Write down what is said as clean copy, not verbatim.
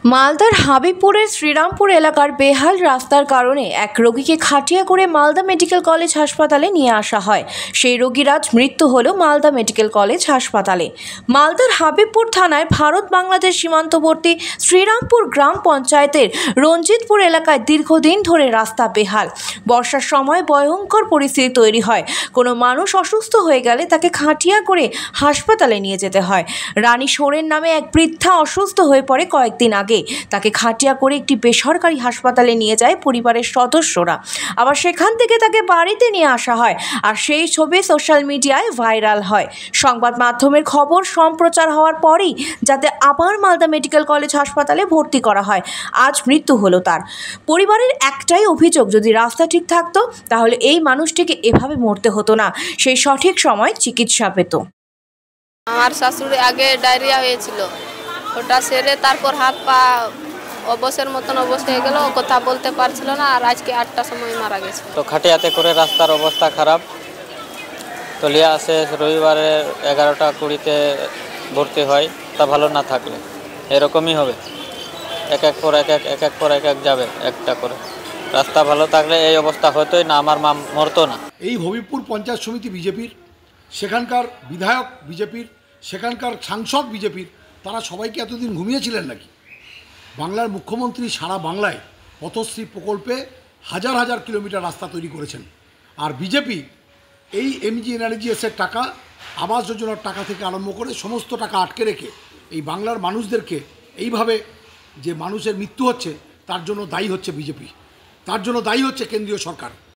মালদার হাবিবপুরের শ্রীরামপুর এলাকার বেহাল রাস্তার কারণে এক রোগীকে খাটিয়া করে মালদা মেডিকেল কলেজ হাসপাতালে নিয়ে আসা হয়। সেই রোগীর আজ মৃত্যু হলো মালদা মেডিকেল কলেজ হাসপাতালে। মালদার হাবিবপুর থানায় ভারত বাংলাদেশ সীমান্তবর্তী শ্রীরামপুর গ্রাম পঞ্চায়েতের রঞ্জিতপুর এলাকায় দীর্ঘদিন ধরে রাস্তা বেহাল। বর্ষার সময় ভয়ঙ্কর পরিস্থিতি তৈরি হয়। কোনো মানুষ অসুস্থ হয়ে গেলে তাকে খাটিয়া করে হাসপাতালে নিয়ে যেতে হয়। রানী সোরেন নামে এক বৃদ্ধা অসুস্থ হয়ে পড়ে কয়েকদিন আগে। তাকে খাটিয়া করে একটি বেসরকারি হাসপাতালে নিয়ে যায় পরিবারের সদস্যরা। আবার সেখান থেকে তাকে বাড়িতে নিয়ে আসা হয়, আর সেই ছবি সোশ্যাল মিডিয়ায় ভাইরাল হয়। সংবাদ মাধ্যমের খবর সম্প্রচার হওয়ার পরেই যাতে আবার মালদা মেডিকেল কলেজ হাসপাতালে ভর্তি করা হয়। আজ মৃত্যু হলো তার। পরিবারের একটাই অভিযোগ, যদি রাস্তা ঠিক থাকতো তাহলে এই মানুষটিকে এভাবে মরতে হতো না, সেই সঠিক সময় চিকিৎসা পেত। আমার শাশুড়ি আগে ডায়রিয়া হয়েছিল, ওটা সেরে তারপর হাত পা অবসের মতন অবস্থা হয়ে গেল, কথা বলতে পারছিল না, আর আজকে 8টার সময় মারা গেছে। তো খাটিয়াতে করে রাস্তার অবস্থা খারাপ, তো লিয়া আসে রবিবারে 11টা 20-তে ভর্তি হয়। তা ভালো না থাকলে এরকমই হবে, এক এক পর এক যাবে একটা করে। রাস্তা ভালো থাকলে এই অবস্থা হতোই না, আমার মা মরতো না। এই হবিবপুর পঞ্চায়েত সমিতি বিজেপির, সেখানকার বিধায়ক বিজেপির, সেখানকার সাংসদ বিজেপির, তারা সবাইকে এতদিন ঘুমিয়েছিলেন নাকি? বাংলার মুখ্যমন্ত্রী সারা বাংলায় পথশ্রী প্রকল্পে হাজার হাজার কিলোমিটার রাস্তা তৈরি করেছেন, আর বিজেপি এই MGNREGA's টাকা, আবাস যোজনার টাকা থেকে আরম্ভ করে সমস্ত টাকা আটকে রেখে এই বাংলার মানুষদেরকে এইভাবে যে মানুষের মৃত্যু হচ্ছে তার জন্য দায়ী হচ্ছে বিজেপি, তার জন্য দায়ী হচ্ছে কেন্দ্রীয় সরকার।